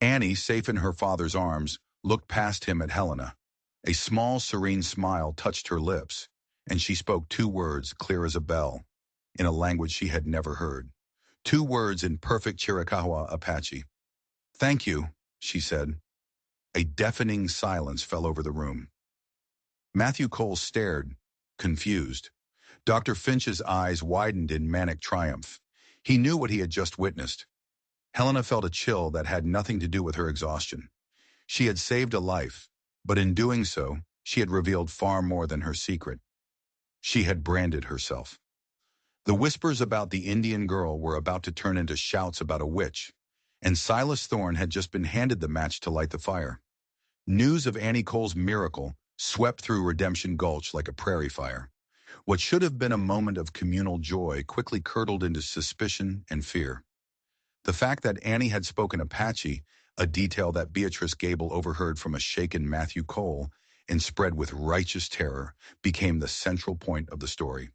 Annie, safe in her father's arms, looked past him at Helena. A small, serene smile touched her lips, and she spoke 2 words clear as a bell, in a language she had never heard. 2 words in perfect Chiricahua Apache. "Thank you," she said. A deafening silence fell over the room. Matthew Cole stared, confused. Dr. Finch's eyes widened in manic triumph. He knew what he had just witnessed. Helena felt a chill that had nothing to do with her exhaustion. She had saved a life, but in doing so, she had revealed far more than her secret. She had branded herself. The whispers about the Indian girl were about to turn into shouts about a witch, and Silas Thorne had just been handed the match to light the fire. News of Annie Cole's miracle swept through Redemption Gulch like a prairie fire. What should have been a moment of communal joy quickly curdled into suspicion and fear. The fact that Annie had spoken Apache, a detail that Beatrice Gable overheard from a shaken Matthew Cole and spread with righteous terror, became the central point of the story.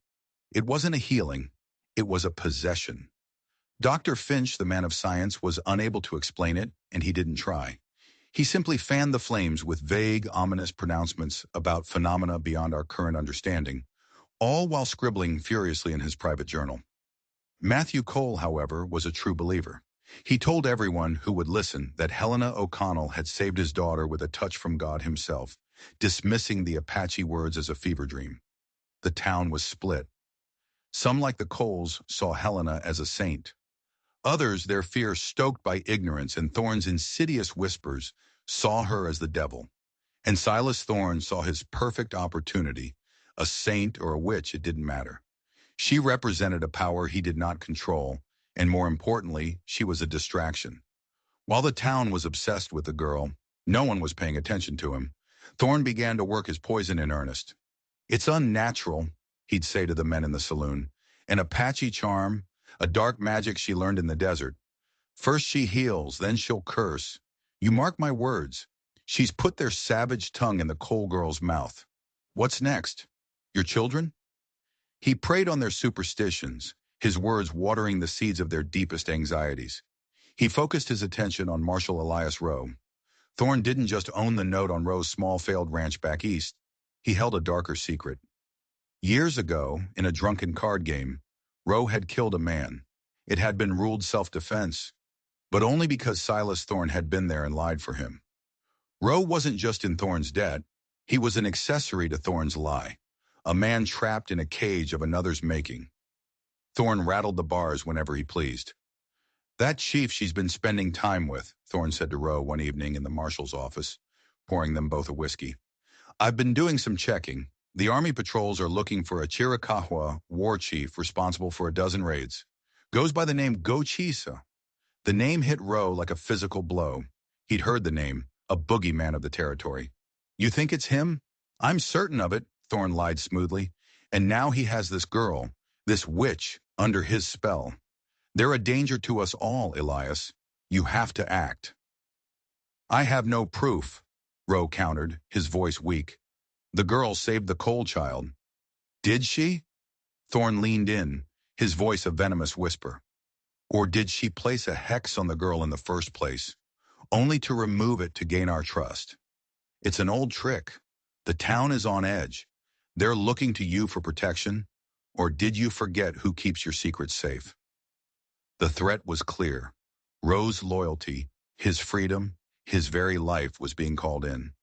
It wasn't a healing, it was a possession. Dr. Finch, the man of science, was unable to explain it, and he didn't try. He simply fanned the flames with vague, ominous pronouncements about phenomena beyond our current understanding, all while scribbling furiously in his private journal. Matthew Cole, however, was a true believer. He told everyone who would listen that Helena O'Connell had saved his daughter with a touch from God himself, dismissing the Apache words as a fever dream. The town was split. Some, like the Coles, saw Helena as a saint. Others, their fear stoked by ignorance and Thorne's insidious whispers, saw her as the devil. And Silas Thorne saw his perfect opportunity. A saint or a witch, it didn't matter. She represented a power he did not control, and more importantly, she was a distraction. While the town was obsessed with the girl, no one was paying attention to him. Thorne began to work his poison in earnest. It's unnatural, he'd say to the men in the saloon. An Apache charm, a dark magic she learned in the desert. First she heals, then she'll curse. You mark my words. She's put their savage tongue in the Cole girl's mouth. What's next? Your children? He preyed on their superstitions, his words watering the seeds of their deepest anxieties. He focused his attention on Marshal Elias Rowe. Thorne didn't just own the note on Rowe's small failed ranch back east. He held a darker secret. Years ago, in a drunken card game, Rowe had killed a man. It had been ruled self-defense, but only because Silas Thorne had been there and lied for him. Rowe wasn't just in Thorne's debt. He was an accessory to Thorne's lie, a man trapped in a cage of another's making. Thorne rattled the bars whenever he pleased. That chief she's been spending time with, Thorne said to Rowe one evening in the marshal's office, pouring them both a whiskey. I've been doing some checking. The Army patrols are looking for a Chiricahua war chief responsible for a dozen raids. Goes by the name Gochisa. The name hit Rowe like a physical blow. He'd heard the name, a boogeyman of the territory. You think it's him? I'm certain of it, Thorne lied smoothly. And now he has this girl, this witch, under his spell. They're a danger to us all, Elias. You have to act. I have no proof, Rowe countered, his voice weak. The girl saved the Cole child. Did she? Thorne leaned in, his voice a venomous whisper. Or did she place a hex on the girl in the first place, only to remove it to gain our trust? It's an old trick. The town is on edge. They're looking to you for protection. Or did you forget who keeps your secrets safe? The threat was clear. Rowe's loyalty, his freedom, his very life was being called in.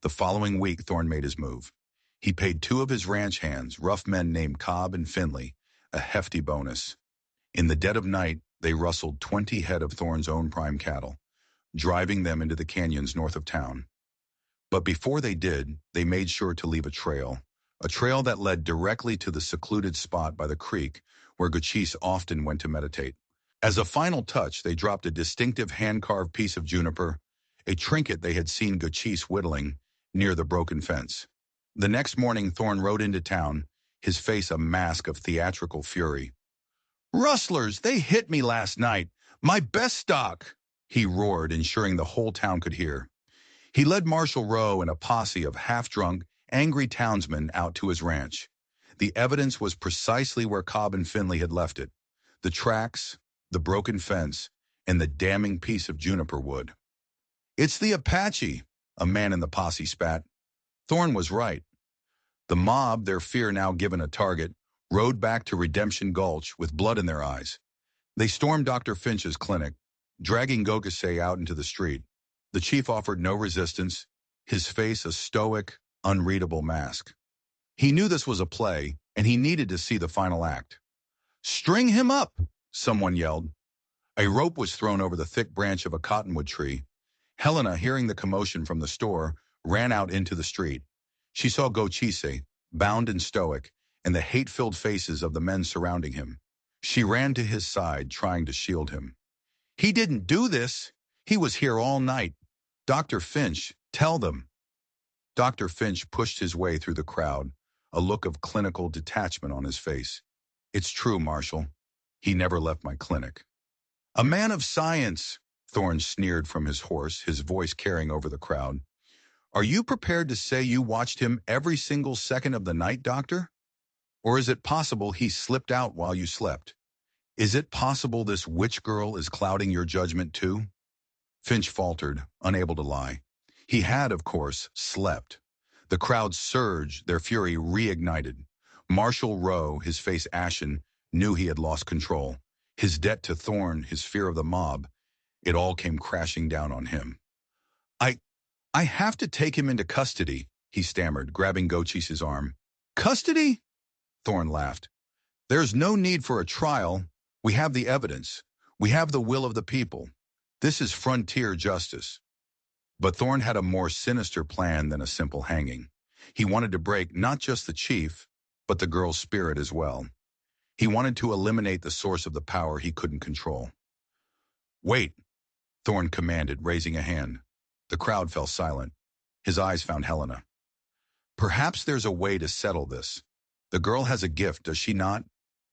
The following week, Thorne made his move. He paid two of his ranch hands, rough men named Cobb and Finley, a hefty bonus. In the dead of night, they rustled 20 head of Thorne's own prime cattle, driving them into the canyons north of town. But before they did, they made sure to leave a trail that led directly to the secluded spot by the creek where Gochise often went to meditate. As a final touch, they dropped a distinctive hand-carved piece of juniper, a trinket they had seen Gochise whittling, near the broken fence. The next morning, Thorne rode into town, his face a mask of theatrical fury. Rustlers, they hit me last night. My best stock, he roared, ensuring the whole town could hear. He led Marshal Rowe and a posse of half-drunk, angry townsmen out to his ranch. The evidence was precisely where Cobb and Finley had left it. The tracks, the broken fence, and the damning piece of juniper wood. It's the Apache, a man in the posse spat. Thorne was right. The mob, their fear now given a target, rode back to Redemption Gulch with blood in their eyes. They stormed Dr. Finch's clinic, dragging Gokase out into the street. The chief offered no resistance, his face a stoic, unreadable mask. He knew this was a play, and he needed to see the final act. String him up, someone yelled. A rope was thrown over the thick branch of a cottonwood tree. Helena, hearing the commotion from the store, ran out into the street. She saw Gochise, bound and stoic, and the hate-filled faces of the men surrounding him. She ran to his side, trying to shield him. He didn't do this. He was here all night. Dr. Finch, tell them. Dr. Finch pushed his way through the crowd, a look of clinical detachment on his face. It's true, Marshal. He never left my clinic. A man of science, Thorne sneered from his horse, his voice carrying over the crowd. Are you prepared to say you watched him every single second of the night, Doctor? Or is it possible he slipped out while you slept? Is it possible this witch girl is clouding your judgment too? Finch faltered, unable to lie. He had, of course, slept. The crowd surged, their fury reignited. Marshal Rowe, his face ashen, knew he had lost control. His debt to Thorne, his fear of the mob, it all came crashing down on him. I have to take him into custody, he stammered, grabbing Gochise's arm. Custody? Thorne laughed. There's no need for a trial. We have the evidence. We have the will of the people. This is frontier justice. But Thorne had a more sinister plan than a simple hanging. He wanted to break not just the chief, but the girl's spirit as well. He wanted to eliminate the source of the power he couldn't control. Wait, Thorne commanded, raising a hand. The crowd fell silent. His eyes found Helena. Perhaps there's a way to settle this. The girl has a gift, does she not?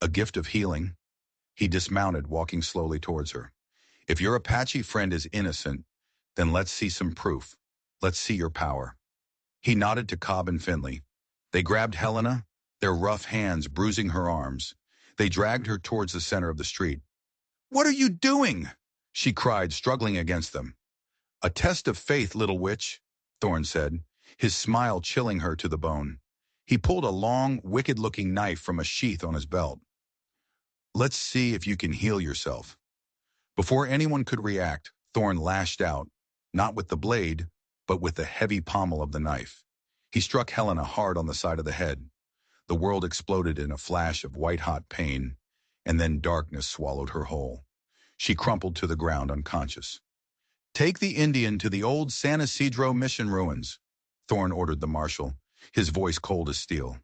A gift of healing? He dismounted, walking slowly towards her. If your Apache friend is innocent, then let's see some proof. Let's see your power. He nodded to Cobb and Finley. They grabbed Helena, their rough hands bruising her arms. They dragged her towards the center of the street. "What are you doing?" she cried, struggling against them. "A test of faith, little witch," Thorn said, his smile chilling her to the bone. He pulled a long, wicked-looking knife from a sheath on his belt. "Let's see if you can heal yourself." Before anyone could react, Thorn lashed out, not with the blade, but with the heavy pommel of the knife. He struck Helena hard on the side of the head. The world exploded in a flash of white-hot pain, and then darkness swallowed her whole. She crumpled to the ground unconscious. "Take the Indian to the old San Isidro mission ruins," Thorn ordered the marshal, his voice cold as steel.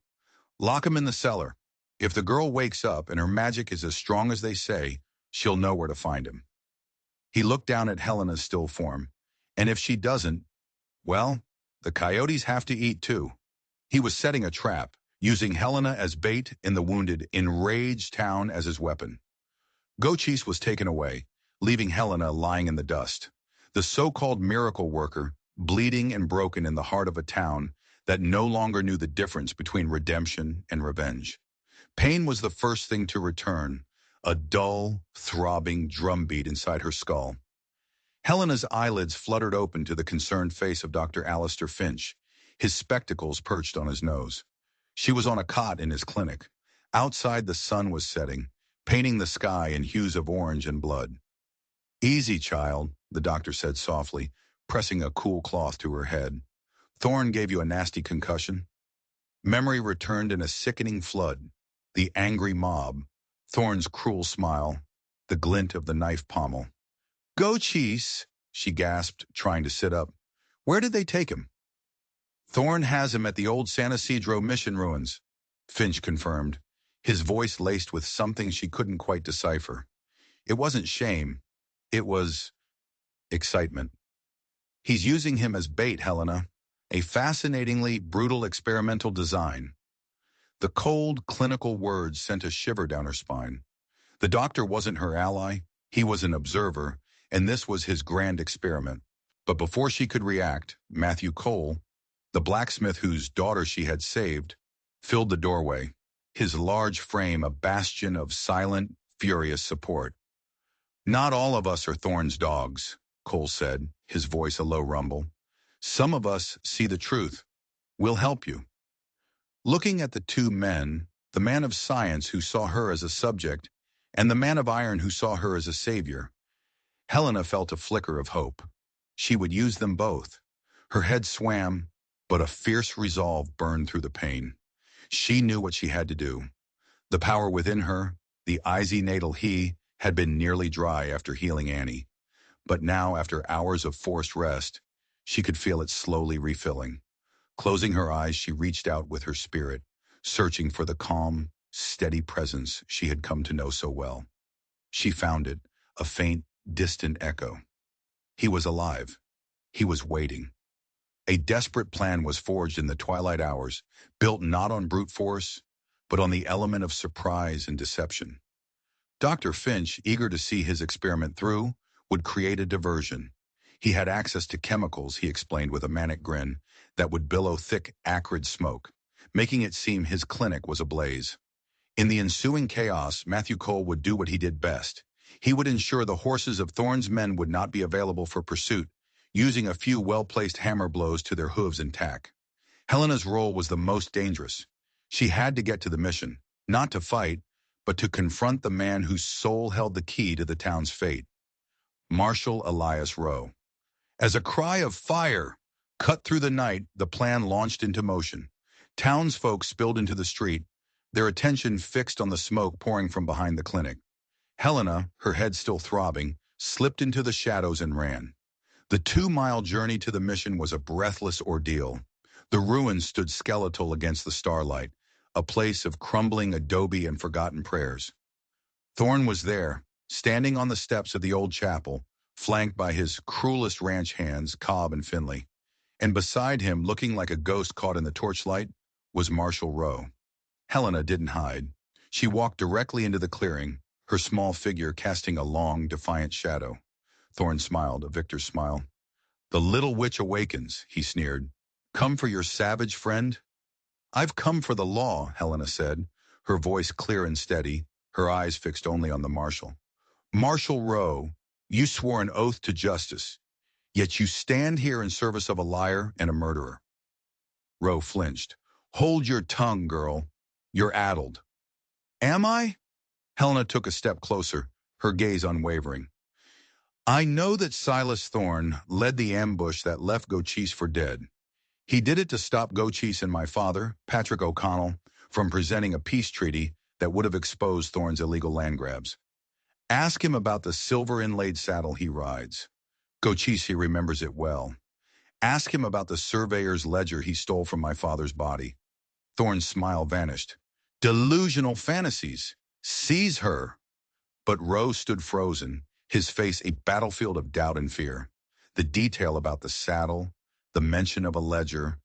"Lock him in the cellar. If the girl wakes up and her magic is as strong as they say, she'll know where to find him." He looked down at Helena's still form. "And if she doesn't, well, the coyotes have to eat too." He was setting a trap, using Helena as bait and the wounded, enraged town as his weapon. Gochis was taken away, leaving Helena lying in the dust. The so-called miracle worker, bleeding and broken in the heart of a town that no longer knew the difference between redemption and revenge. Pain was the first thing to return, a dull, throbbing drumbeat inside her skull. Helena's eyelids fluttered open to the concerned face of Dr. Alistair Finch, his spectacles perched on his nose. She was on a cot in his clinic. Outside, the sun was setting, painting the sky in hues of orange and blood. "Easy, child," the doctor said softly, pressing a cool cloth to her head. "Thorn gave you a nasty concussion." Memory returned in a sickening flood. The angry mob, Thorn's cruel smile, the glint of the knife pommel. "Gochis," she gasped, trying to sit up. "Where did they take him?" "Thorn has him at the old San Isidro mission ruins," Finch confirmed, his voice laced with something she couldn't quite decipher. It wasn't shame. It was excitement. "He's using him as bait, Helena. A fascinatingly brutal experimental design." The cold, clinical words sent a shiver down her spine. The doctor wasn't her ally. He was an observer, and this was his grand experiment. But before she could react, Matthew Cole, the blacksmith whose daughter she had saved, filled the doorway, his large frame a bastion of silent, furious support. "Not all of us are Thorn's dogs," Cole said, his voice a low rumble. "Some of us see the truth. We'll help you." Looking at the two men, the man of science who saw her as a subject, and the man of iron who saw her as a savior, Helena felt a flicker of hope. She would use them both. Her head swam, but a fierce resolve burned through the pain. She knew what she had to do. The power within her, the icy natal he, had been nearly dry after healing Annie. But now, after hours of forced rest, she could feel it slowly refilling. Closing her eyes, she reached out with her spirit, searching for the calm, steady presence she had come to know so well. She found it, a faint, distant echo. He was alive. He was waiting. A desperate plan was forged in the twilight hours, built not on brute force, but on the element of surprise and deception. Dr. Finch, eager to see his experiment through, would create a diversion. He had access to chemicals, he explained with a manic grin, that would billow thick, acrid smoke, making it seem his clinic was ablaze. In the ensuing chaos, Matthew Cole would do what he did best. He would ensure the horses of Thorn's men would not be available for pursuit, using a few well-placed hammer blows to their hooves and tack. Helena's role was the most dangerous. She had to get to the mission, not to fight, but to confront the man whose soul held the key to the town's fate. Marshal Elias Rowe. As a cry of fire cut through the night, the plan launched into motion. Townsfolk spilled into the street, their attention fixed on the smoke pouring from behind the clinic. Helena, her head still throbbing, slipped into the shadows and ran. The 2-mile journey to the mission was a breathless ordeal. The ruins stood skeletal against the starlight, a place of crumbling adobe and forgotten prayers. Thorn was there, standing on the steps of the old chapel, flanked by his cruelest ranch hands, Cobb and Finley. And beside him, looking like a ghost caught in the torchlight, was Marshall Rowe. Helena didn't hide. She walked directly into the clearing, her small figure casting a long, defiant shadow. Thorne smiled, a victor's smile. "The little witch awakens," he sneered. "Come for your savage friend?" "I've come for the law," Helena said, her voice clear and steady, her eyes fixed only on the marshal. "Marshall Rowe, you swore an oath to justice, yet you stand here in service of a liar and a murderer." Rowe flinched. "Hold your tongue, girl. You're addled." "Am I?" Helena took a step closer, her gaze unwavering. "I know that Silas Thorne led the ambush that left Gochise for dead. He did it to stop Gochise and my father, Patrick O'Connell, from presenting a peace treaty that would have exposed Thorne's illegal land grabs. Ask him about the silver-inlaid saddle he rides. Gochise remembers it well. Ask him about the surveyor's ledger he stole from my father's body." Thorne's smile vanished. "Delusional fantasies. Seize her." But Rose stood frozen, his face a battlefield of doubt and fear. The detail about the saddle, the mention of a ledger,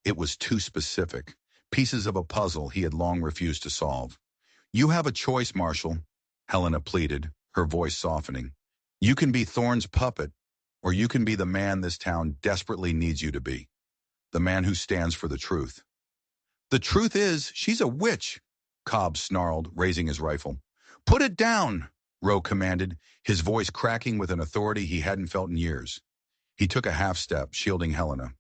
it was too specific. Pieces of a puzzle he had long refused to solve. "You have a choice, Marshal," Helena pleaded, her voice softening. "You can be Thorne's puppet, or you can be the man this town desperately needs you to be. The man who stands for the truth." "The truth is, she's a witch," Cobb snarled, raising his rifle. "Put it down," Rowe commanded, his voice cracking with an authority he hadn't felt in years. He took a half step, shielding Helena.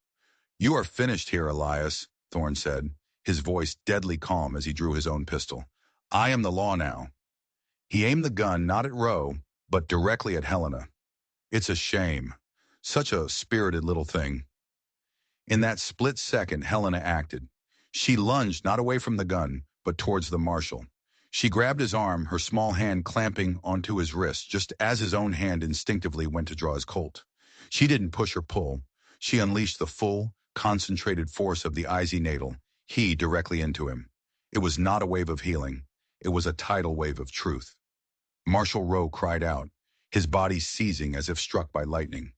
"You are finished here, Elias," Thorne said, his voice deadly calm as he drew his own pistol. "I am the law now." He aimed the gun not at Rowe, but directly at Helena. "It's a shame. Such a spirited little thing." In that split second, Helena acted. She lunged not away from the gun, but towards the marshal. She grabbed his arm, her small hand clamping onto his wrist, just as his own hand instinctively went to draw his Colt. She didn't push or pull. She unleashed the full, concentrated force of the Izzy natal, he directly into him. It was not a wave of healing. It was a tidal wave of truth. Marshal Rowe cried out, his body seizing as if struck by lightning.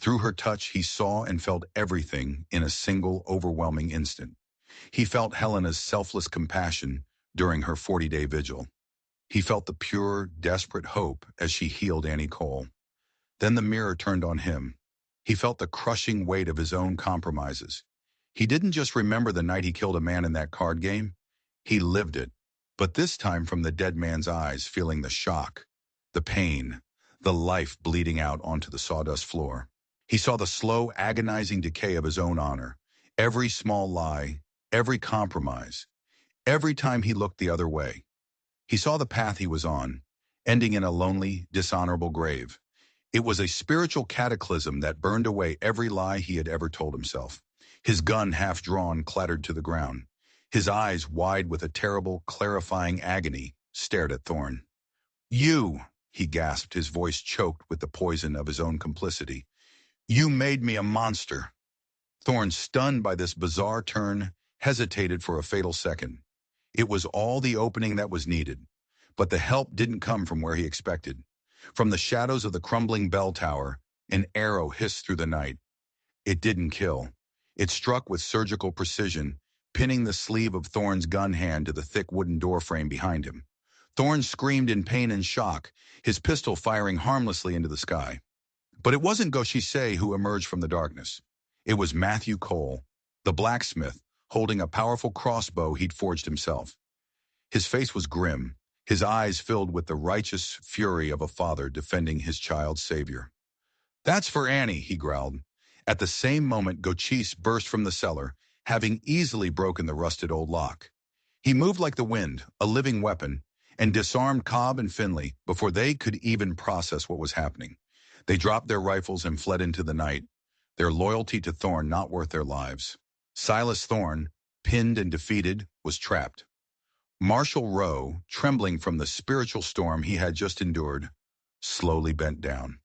Through her touch, he saw and felt everything in a single, overwhelming instant. He felt Helena's selfless compassion during her 40-day vigil. He felt the pure, desperate hope as she healed Annie Cole. Then the mirror turned on him. He felt the crushing weight of his own compromises. He didn't just remember the night he killed a man in that card game. He lived it. But this time from the dead man's eyes, feeling the shock, the pain, the life bleeding out onto the sawdust floor. He saw the slow, agonizing decay of his own honor. Every small lie, every compromise, every time he looked the other way. He saw the path he was on, ending in a lonely, dishonorable grave. It was a spiritual cataclysm that burned away every lie he had ever told himself. His gun, half drawn, clattered to the ground. His eyes, wide with a terrible, clarifying agony, stared at Thorne. "You," he gasped, his voice choked with the poison of his own complicity. "You made me a monster." Thorne, stunned by this bizarre turn, hesitated for a fatal second. It was all the opening that was needed. But the help didn't come from where he expected. From the shadows of the crumbling bell tower, an arrow hissed through the night. It didn't kill. It struck with surgical precision, pinning the sleeve of Thorne's gun hand to the thick wooden doorframe behind him. Thorne screamed in pain and shock, his pistol firing harmlessly into the sky. But it wasn't Gochise who emerged from the darkness. It was Matthew Cole, the blacksmith, holding a powerful crossbow he'd forged himself. His face was grim, his eyes filled with the righteous fury of a father defending his child's savior. "That's for Annie," he growled. At the same moment, Gochise burst from the cellar, having easily broken the rusted old lock. He moved like the wind, a living weapon, and disarmed Cobb and Finley before they could even process what was happening. They dropped their rifles and fled into the night, their loyalty to Thorne not worth their lives. Silas Thorne, pinned and defeated, was trapped. Marshal Rowe, trembling from the spiritual storm he had just endured, slowly bent down.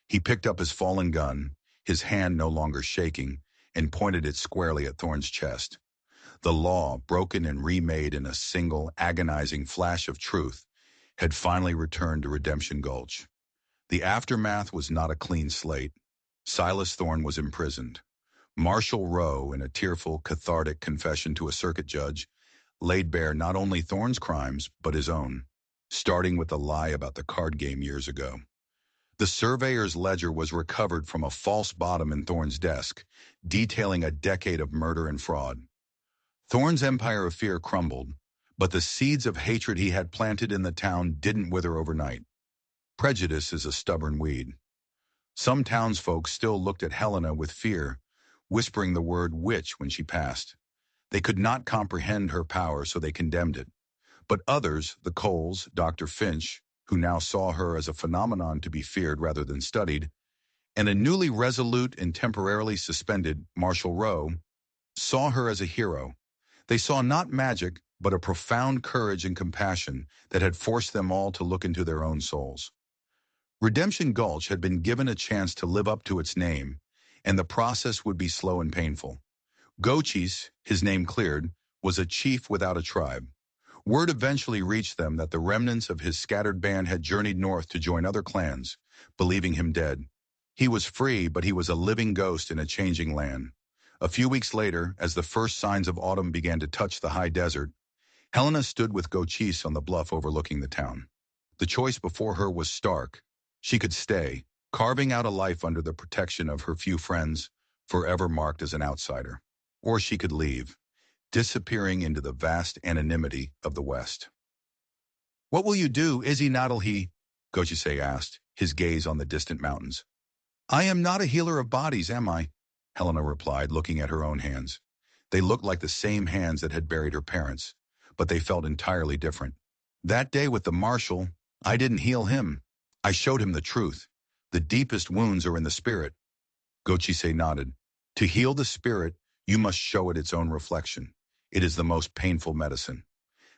He picked up his fallen gun, his hand no longer shaking, and pointed it squarely at Thorne's chest. The law, broken and remade in a single, agonizing flash of truth, had finally returned to Redemption Gulch. The aftermath was not a clean slate. Silas Thorne was imprisoned. Marshall Rowe, in a tearful, cathartic confession to a circuit judge, laid bare not only Thorne's crimes, but his own, starting with the lie about the card game years ago. The surveyor's ledger was recovered from a false bottom in Thorne's desk, detailing a decade of murder and fraud. Thorne's empire of fear crumbled, but the seeds of hatred he had planted in the town didn't wither overnight. Prejudice is a stubborn weed. Some townsfolk still looked at Helena with fear, whispering the word witch when she passed. They could not comprehend her power, so they condemned it. But others, the Coles, Dr. Finch, who now saw her as a phenomenon to be feared rather than studied, and a newly resolute and temporarily suspended Marshall Rowe, saw her as a hero. They saw not magic, but a profound courage and compassion that had forced them all to look into their own souls. Redemption Gulch had been given a chance to live up to its name, and the process would be slow and painful. Gochis, his name cleared, was a chief without a tribe. Word eventually reached them that the remnants of his scattered band had journeyed north to join other clans, believing him dead. He was free, but he was a living ghost in a changing land. A few weeks later, as the first signs of autumn began to touch the high desert, Helena stood with Gochis on the bluff overlooking the town. The choice before her was stark. She could stay, carving out a life under the protection of her few friends, forever marked as an outsider. Or she could leave, disappearing into the vast anonymity of the West. "What will you do, Izzy Noddlehe?" Gochise asked, his gaze on the distant mountains. "I am not a healer of bodies, am I?" Helena replied, looking at her own hands. They looked like the same hands that had buried her parents, but they felt entirely different. "That day with the marshal, I didn't heal him. I showed him the truth. The deepest wounds are in the spirit." Gochise nodded. "To heal the spirit, you must show it its own reflection. It is the most painful medicine."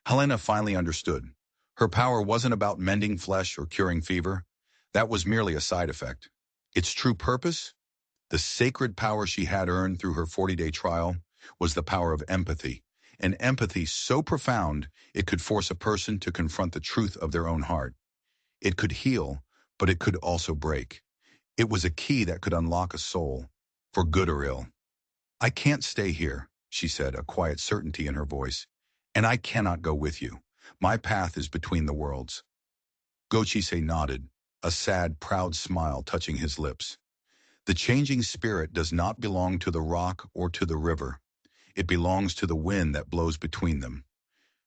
Helena finally understood. Her power wasn't about mending flesh or curing fever. That was merely a side effect. Its true purpose, the sacred power she had earned through her 40-day trial, was the power of empathy. An empathy so profound it could force a person to confront the truth of their own heart. It could heal, but it could also break. It was a key that could unlock a soul, for good or ill. "I can't stay here," she said, a quiet certainty in her voice, "and I cannot go with you. My path is between the worlds." Gochise nodded, a sad, proud smile touching his lips. The changing spirit does not belong to the rock or to the river. It belongs to the wind that blows between them.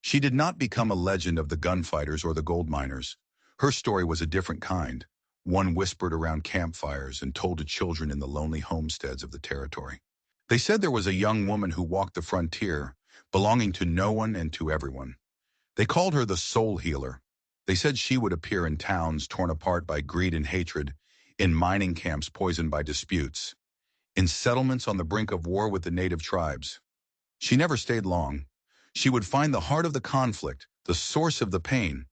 She did not become a legend of the gunfighters or the gold miners. Her story was a different kind, one whispered around campfires and told to children in the lonely homesteads of the territory. They said there was a young woman who walked the frontier, belonging to no one and to everyone. They called her the soul healer. They said she would appear in towns torn apart by greed and hatred, in mining camps poisoned by disputes, in settlements on the brink of war with the native tribes. She never stayed long. She would find the heart of the conflict, the source of the pain,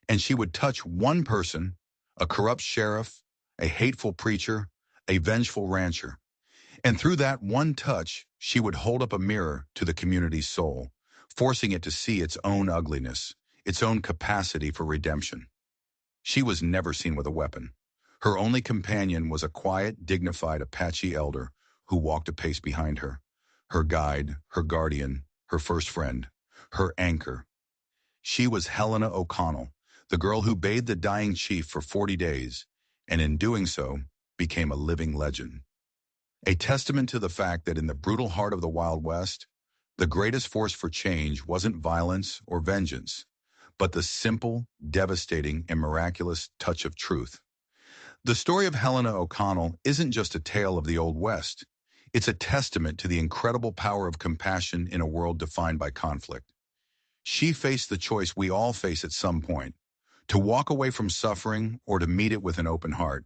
and she would touch one person, a corrupt sheriff, a hateful preacher, a vengeful rancher. And through that one touch, she would hold up a mirror to the community's soul, forcing it to see its own ugliness, its own capacity for redemption. She was never seen with a weapon. Her only companion was a quiet, dignified Apache elder who walked a pace behind her, her guide, her guardian, her first friend, her anchor. She was Helena O'Connell, the girl who bathed the dying chief for 40 days, and in doing so, became a living legend. A testament to the fact that in the brutal heart of the Wild West, the greatest force for change wasn't violence or vengeance, but the simple, devastating, and miraculous touch of truth. The story of Helena O'Connell isn't just a tale of the Old West. It's a testament to the incredible power of compassion in a world defined by conflict. She faced the choice we all face at some point, to walk away from suffering or to meet it with an open heart.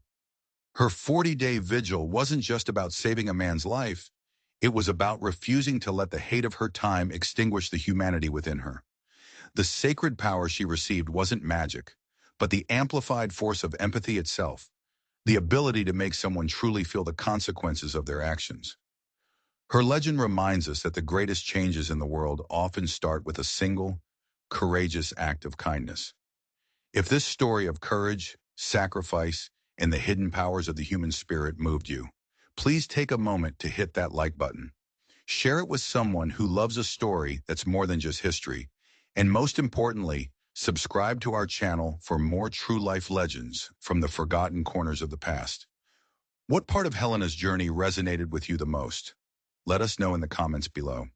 Her 40-day vigil wasn't just about saving a man's life. It was about refusing to let the hate of her time extinguish the humanity within her. The sacred power she received wasn't magic, but the amplified force of empathy itself, the ability to make someone truly feel the consequences of their actions. Her legend reminds us that the greatest changes in the world often start with a single, courageous act of kindness. If this story of courage, sacrifice, and the hidden powers of the human spirit moved you, please take a moment to hit that like button. Share it with someone who loves a story that's more than just history. And most importantly, subscribe to our channel for more true life legends from the forgotten corners of the past. What part of Helena's journey resonated with you the most? Let us know in the comments below.